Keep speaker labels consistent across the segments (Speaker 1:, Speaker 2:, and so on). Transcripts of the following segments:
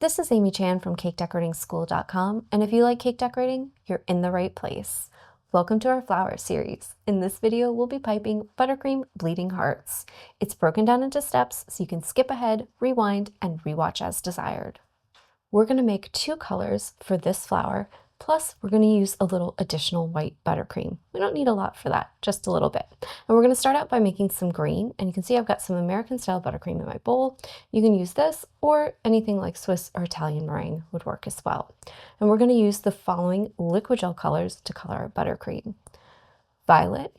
Speaker 1: This is Amy Chan from CakeDecoratingSchool.com, and if you like cake decorating, you're in the right place. Welcome to our flower series. In this video, we'll be piping Buttercream Bleeding Hearts. It's broken down into steps so you can skip ahead, rewind, and rewatch as desired. We're going to make 2 colors for this flower, plus we're going to use a little additional white buttercream. We don't need a lot for that, just a little bit. And we're going to start out by making some green, and you can see I've got some American style buttercream in my bowl. You can use this, or anything like Swiss or Italian meringue would work as well. And we're going to use the following liquid gel colors to color our buttercream: violet,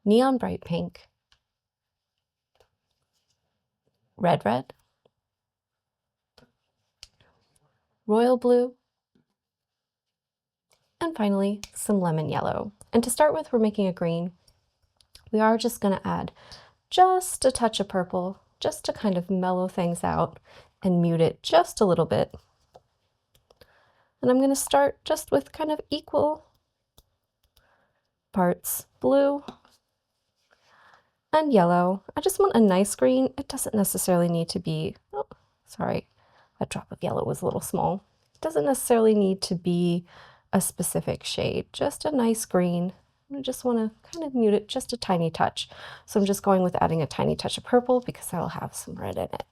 Speaker 1: neon bright pink, red, royal blue, and finally some lemon yellow. And to start with, we're making a green. We are just going to add just a touch of purple, just to kind of mellow things out and mute it just a little bit. And I'm going to start just with kind of equal parts blue and yellow. I just want a nice green. It doesn't necessarily need to be, oh, sorry, that drop of yellow was a little small. It doesn't necessarily need to be a specific shade, just a nice green. I just want to kind of mute it just a tiny touch. So I'm just going with adding a tiny touch of purple because that'll have some red in it.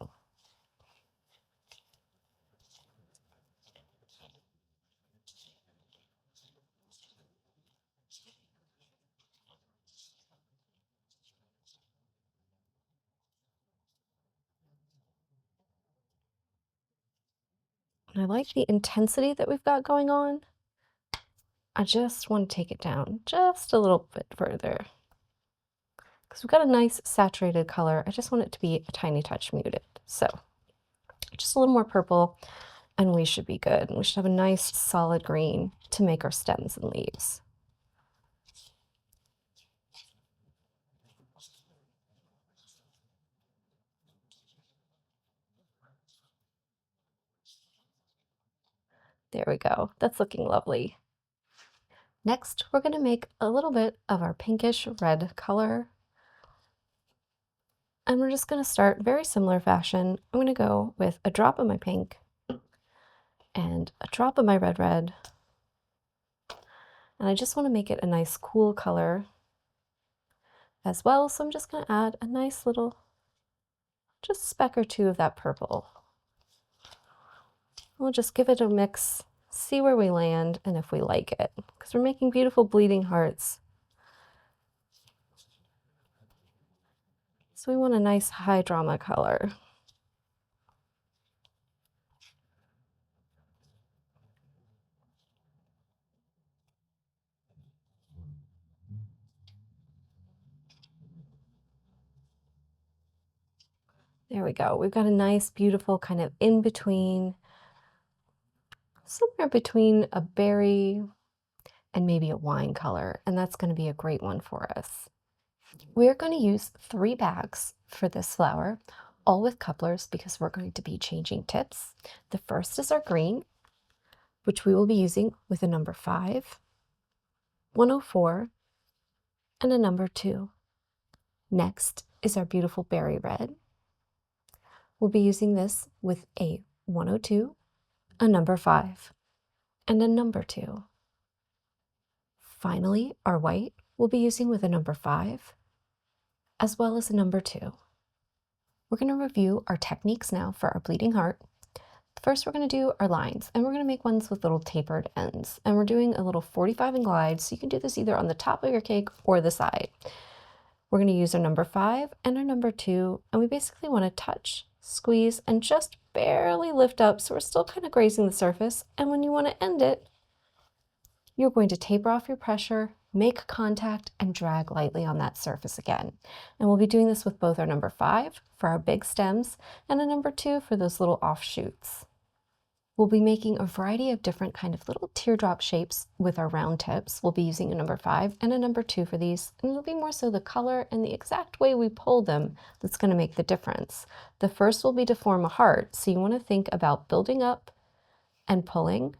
Speaker 1: And I like the intensity that we've got going on. I just want to take it down just a little bit further, because we've got a nice saturated color. I just want it to be a tiny touch muted. So just a little more purple and we should be good. And we should have a nice solid green to make our stems and leaves. There we go. That's looking lovely. Next, we're going to make a little bit of our pinkish red color. And we're just going to start very similar fashion. I'm going to go with a drop of my pink and a drop of my red. And I just want to make it a nice cool color as well. So I'm just going to add a nice little, just speck or two of that purple. We'll just give it a mix, see where we land and if we like it, because we're making beautiful bleeding hearts. So we want a nice high drama color. There we go. We've got a nice, beautiful kind of in between, somewhere between a berry and maybe a wine color, and that's going to be a great one for us. We're going to use 3 bags for this flower, all with couplers, because we're going to be changing tips. The first is our green, which we will be using with a number 5, 104, and a number 2. Next is our beautiful berry red. We'll be using this with a 102, a number 5, and a number 2. Finally, our white we'll be using with a number 5, as well as a number 2. We're going to review our techniques now for our bleeding heart. First, we're going to do our lines, and we're going to make ones with little tapered ends. And we're doing a little 45 and glide, so you can do this either on the top of your cake or the side. We're going to use our number 5 and our number 2, and we basically want to touch, squeeze, and just barely lift up, so we're still kind of grazing the surface. And when you want to end it, you're going to taper off your pressure, make contact, and drag lightly on that surface again. And we'll be doing this with both our number 5 for our big stems and a number 2 for those little offshoots. We'll be making a variety of different kind of little teardrop shapes with our round tips. We'll be using a number 5 and a number 2 for these, and it'll be more so the color and the exact way we pull them that's going to make the difference. The first will be to form a heart, so you want to think about building up and pulling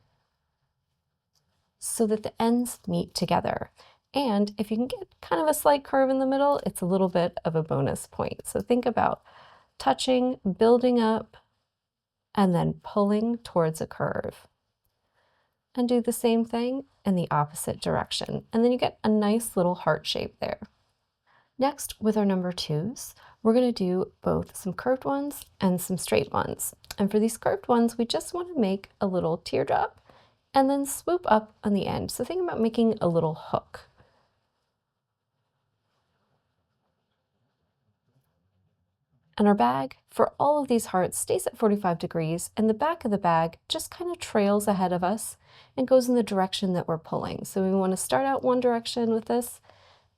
Speaker 1: so that the ends meet together. And if you can get kind of a slight curve in the middle, it's a little bit of a bonus point. So think about touching, building up, and then pulling towards a curve. And do the same thing in the opposite direction. And then you get a nice little heart shape there. Next, with our number 2s, we're going to do both some curved ones and some straight ones. And for these curved ones, we just want to make a little teardrop and then swoop up on the end. So think about making a little hook. And our bag for all of these hearts stays at 45 degrees, and the back of the bag just kind of trails ahead of us and goes in the direction that we're pulling. So we want to start out one direction with this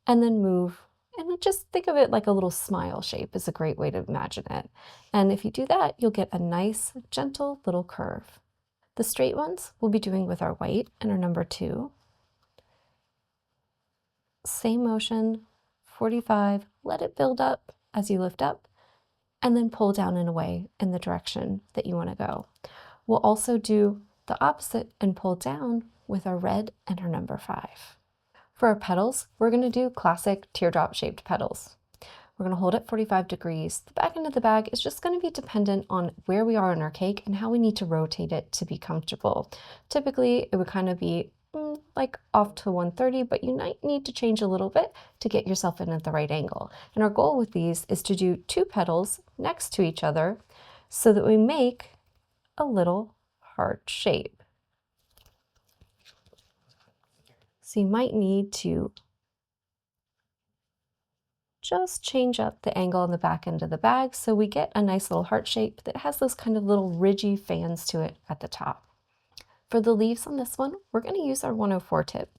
Speaker 1: and then move. And just think of it like a little smile shape is a great way to imagine it. And if you do that, you'll get a nice, gentle little curve. The straight ones we'll be doing with our white and our number 2. Same motion, 45, let it build up as you lift up, and then pull down and away in the direction that you want to go. We'll also do the opposite and pull down with our red and our number 5. For our petals, we're going to do classic teardrop shaped petals. We're going to hold at 45 degrees. The back end of the bag is just going to be dependent on where we are in our cake and how we need to rotate it to be comfortable. Typically, it would kind of be like off to 130, but you might need to change a little bit to get yourself in at the right angle. And our goal with these is to do 2 petals next to each other so that we make a little heart shape. So you might need to just change up the angle on the back end of the bag so we get a nice little heart shape that has those kind of little ridgy fans to it at the top. For the leaves on this one, we're going to use our 104 tip,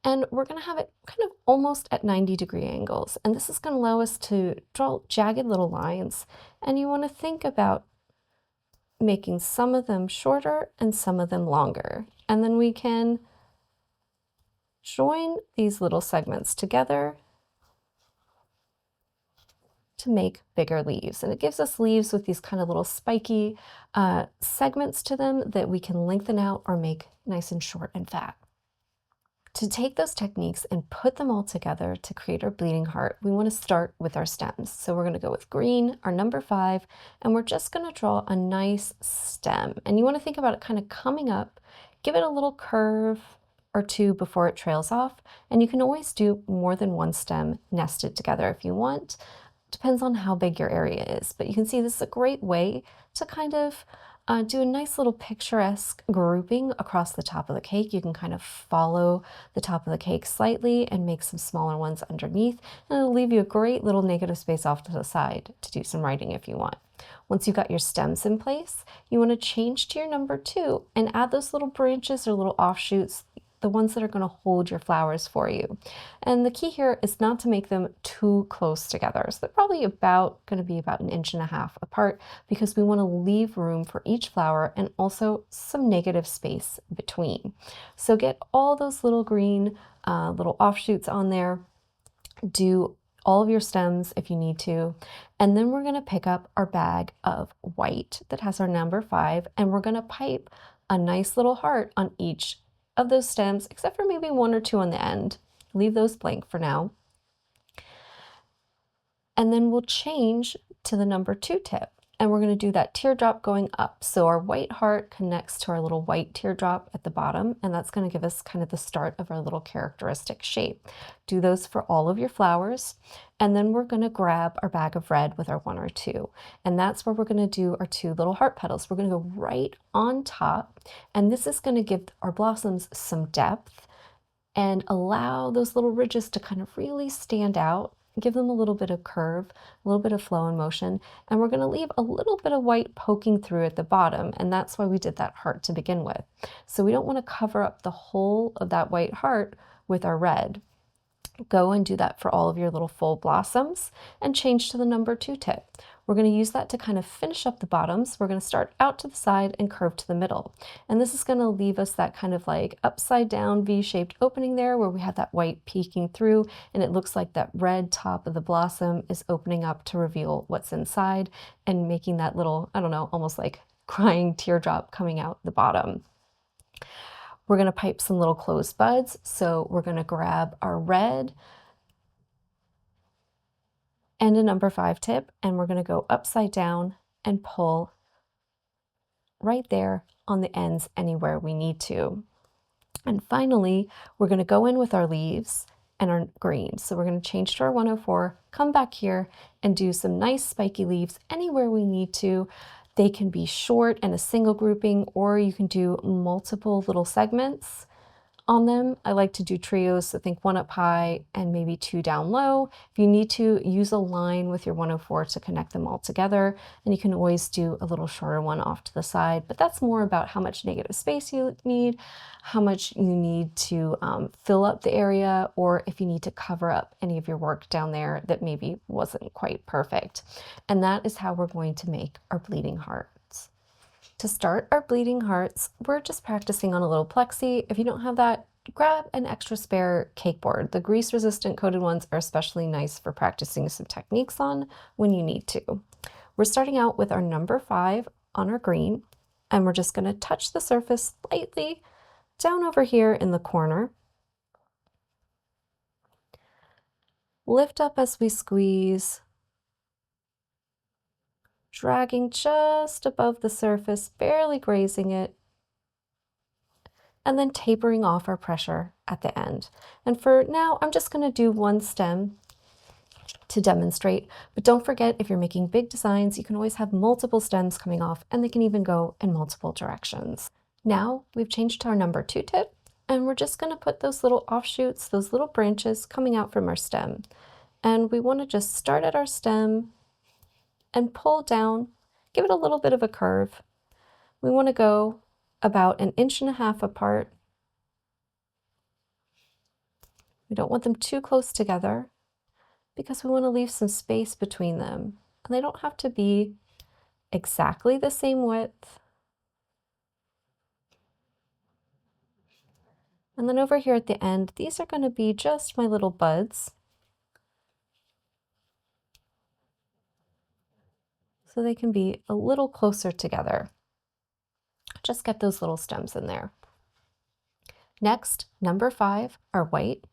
Speaker 1: and we're going to have it kind of almost at 90-degree angles. And this is going to allow us to draw jagged little lines. And you want to think about making some of them shorter and some of them longer. And then we can join these little segments together to make bigger leaves. And it gives us leaves with these kind of little spiky segments to them that we can lengthen out or make nice and short and fat. To take those techniques and put them all together to create our bleeding heart, we want to start with our stems. So we're going to go with green, our number 5, and we're just going to draw a nice stem. And you want to think about it kind of coming up, give it a little curve or 2 before it trails off. And you can always do more than one stem nested together if you want. Depends on how big your area is, but you can see this is a great way to kind of do a nice little picturesque grouping across the top of the cake. You can kind of follow the top of the cake slightly and make some smaller ones underneath, and it'll leave you a great little negative space off to the side to do some writing if you want. Once you've got your stems in place, you want to change to your number 2 and add those little branches or little offshoots, the ones that are going to hold your flowers for you. And the key here is not to make them too close together. So they're probably going to be about 1.5 inches apart, because we want to leave room for each flower and also some negative space between. So get all those little green little offshoots on there. Do all of your stems if you need to. And then we're going to pick up our bag of white that has our number 5, and we're going to pipe a nice little heart on each of those stems, except for maybe 1 or 2 on the end. Leave those blank for now. And then we'll change to the number 2 tip, and we're going to do that teardrop going up. So our white heart connects to our little white teardrop at the bottom, and that's going to give us kind of the start of our little characteristic shape. Do those for all of your flowers, and then we're going to grab our bag of red with our 1 or 2, and that's where we're going to do our 2 little heart petals. We're going to go right on top, and this is going to give our blossoms some depth and allow those little ridges to kind of really stand out. Give them a little bit of curve, a little bit of flow and motion, and we're going to leave a little bit of white poking through at the bottom, and that's why we did that heart to begin with. So we don't want to cover up the whole of that white heart with our red. Go and do that for all of your little full blossoms and change to the number 2 tip. We're going to use that to kind of finish up the bottoms. We're going to start out to the side and curve to the middle. And this is going to leave us that kind of like upside down V-shaped opening there where we have that white peeking through, and it looks like that red top of the blossom is opening up to reveal what's inside and making that little, I don't know, almost like crying teardrop coming out the bottom. We're going to pipe some little closed buds. So we're going to grab our red and a number 5 tip, and we're going to go upside down and pull right there on the ends anywhere we need to. And finally, we're going to go in with our leaves and our greens. So we're going to change to our 104, come back here and do some nice spiky leaves anywhere we need to. They can be short and a single grouping, or you can do multiple little segments on them. I like to do trios, so think 1 up high and maybe 2 down low. If you need to, use a line with your 104 to connect them all together, and you can always do a little shorter one off to the side, but that's more about how much negative space you need, how much you need to fill up the area, or if you need to cover up any of your work down there that maybe wasn't quite perfect. And that is how we're going to make our bleeding heart. To start our bleeding hearts, we're just practicing on a little plexi. If you don't have that, grab an extra spare cake board. The grease resistant coated ones are especially nice for practicing some techniques on when you need to. We're starting out with our number 5 on our green, and we're just going to touch the surface lightly down over here in the corner. Lift up as we squeeze, dragging just above the surface, barely grazing it, and then tapering off our pressure at the end. And for now, I'm just going to do 1 stem to demonstrate, but don't forget, if you're making big designs, you can always have multiple stems coming off, and they can even go in multiple directions. Now we've changed to our number 2 tip, and we're just going to put those little offshoots, those little branches coming out from our stem. And we want to just start at our stem and pull down, give it a little bit of a curve. We want to go about 1.5 inches apart. We don't want them too close together because we want to leave some space between them. And they don't have to be exactly the same width. And then over here at the end, these are going to be just my little buds. So they can be a little closer together. Just get those little stems in there. Next, number 5, our white,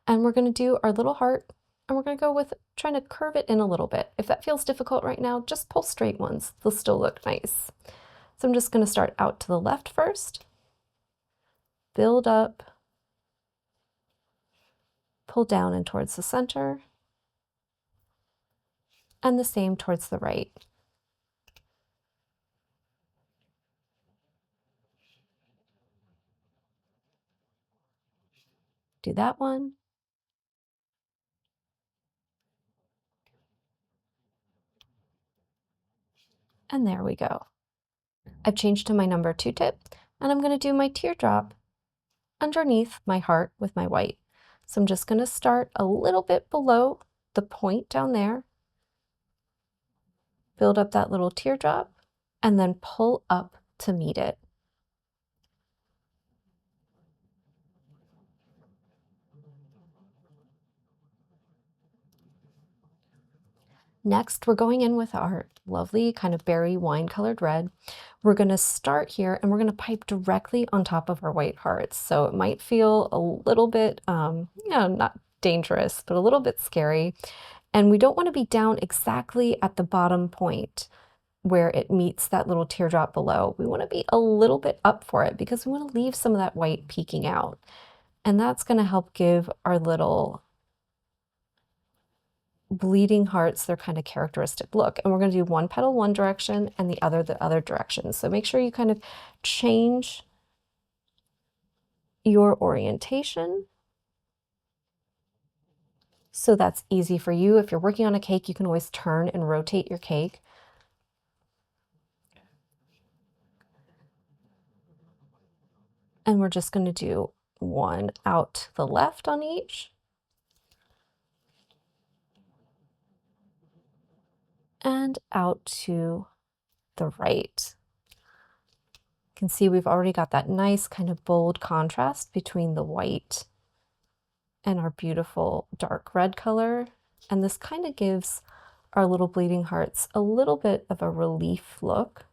Speaker 1: and we're going to do our little heart, and we're going to go with trying to curve it in a little bit. If that feels difficult right now, just pull straight ones. They'll still look nice. So I'm just going to start out to the left first, build up, pull down and towards the center, and the same towards the right. Do that one. And there we go. I've changed to my number 2 tip, and I'm going to do my teardrop underneath my heart with my white. So I'm just going to start a little bit below the point down there, build up that little teardrop, and then pull up to meet it. Next, we're going in with our lovely kind of berry wine-colored red. We're going to start here, and we're going to pipe directly on top of our white hearts. So it might feel a little bit, not dangerous, but a little bit scary. And we don't want to be down exactly at the bottom point where it meets that little teardrop below. We want to be a little bit up for it because we want to leave some of that white peeking out. And that's going to help give our little bleeding hearts their kind of characteristic look. And we're going to do one petal one direction and the other direction. So make sure you kind of change your orientation so that's easy for you. If you're working on a cake, you can always turn and rotate your cake. And we're just going to do one out to the left on each. And out to the right. You can see we've already got that nice kind of bold contrast between the white and our beautiful dark red color. And this kind of gives our little bleeding hearts a little bit of a relief look,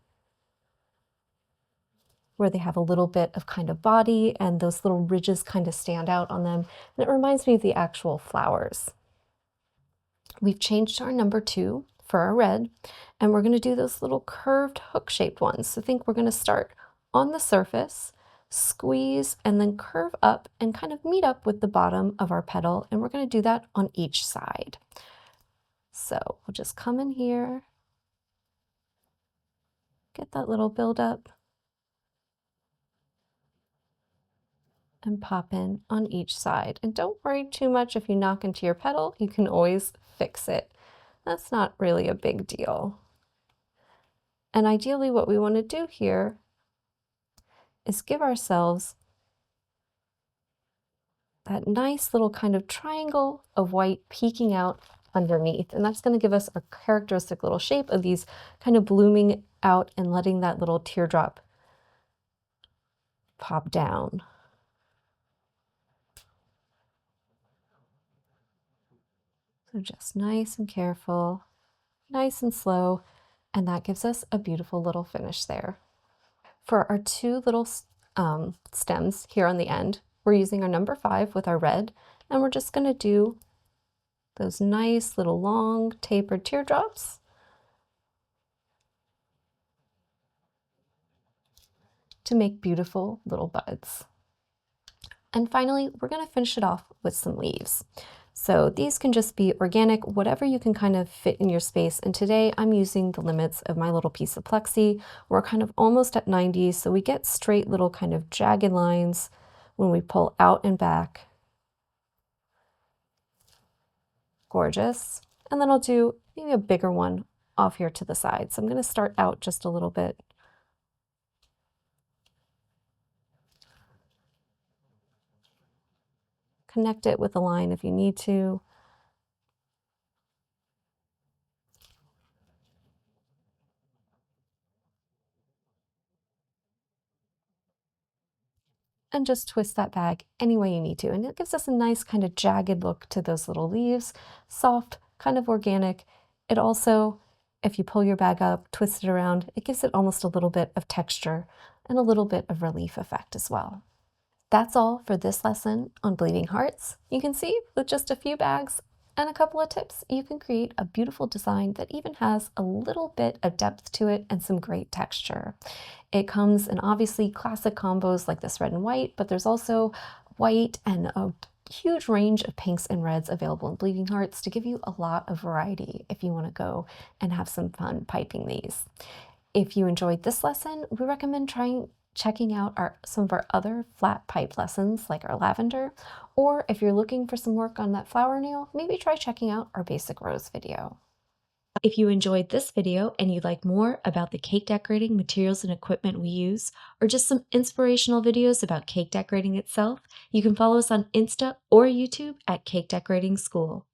Speaker 1: where they have a little bit of kind of body and those little ridges kind of stand out on them. And it reminds me of the actual flowers. We've changed to our number 2 for our red, and we're going to do those little curved hook-shaped ones. So think we're going to start on the surface, squeeze, and then curve up and kind of meet up with the bottom of our petal, and we're going to do that on each side. So we'll just come in here, get that little buildup, and pop in on each side. And don't worry too much if you knock into your petal, you can always fix it. That's not really a big deal. And ideally what we want to do here is give ourselves that nice little kind of triangle of white peeking out underneath. And that's going to give us a characteristic little shape of these kind of blooming out and letting that little teardrop pop down. So just nice and careful, nice and slow, and that gives us a beautiful little finish there. For our 2 little stems here on the end, we're using our number 5 with our red, and we're just going to do those nice little long tapered teardrops to make beautiful little buds. And finally, we're going to finish it off with some leaves. So these can just be organic, whatever you can kind of fit in your space. And today I'm using the limits of my little piece of plexi. We're kind of almost at 90, so we get straight little kind of jagged lines when we pull out and back. Gorgeous. And then I'll do maybe a bigger one off here to the side. So I'm going to start out just a little bit. Connect it with a line if you need to. And just twist that bag any way you need to. And it gives us a nice kind of jagged look to those little leaves, soft, kind of organic. It also, if you pull your bag up, twist it around, it gives it almost a little bit of texture and a little bit of relief effect as well. That's all for this lesson on bleeding hearts. You can see with just a few bags and a couple of tips, you can create a beautiful design that even has a little bit of depth to it and some great texture. It comes in obviously classic combos like this red and white, but there's also white and a huge range of pinks and reds available in bleeding hearts to give you a lot of variety if you want to go and have some fun piping these. If you enjoyed this lesson, we recommend checking out some of our other flat pipe lessons like our lavender, or if you're looking for some work on that flower nail, maybe try checking out our basic rose video. If you enjoyed this video and you'd like more about the cake decorating materials and equipment we use, or just some inspirational videos about cake decorating itself, you can follow us on Insta or YouTube at Cake Decorating School.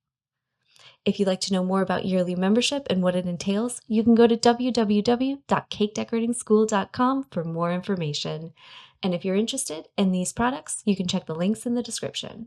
Speaker 1: If you'd like to know more about yearly membership and what it entails, you can go to www.cakedecoratingschool.com for more information. And if you're interested in these products, you can check the links in the description.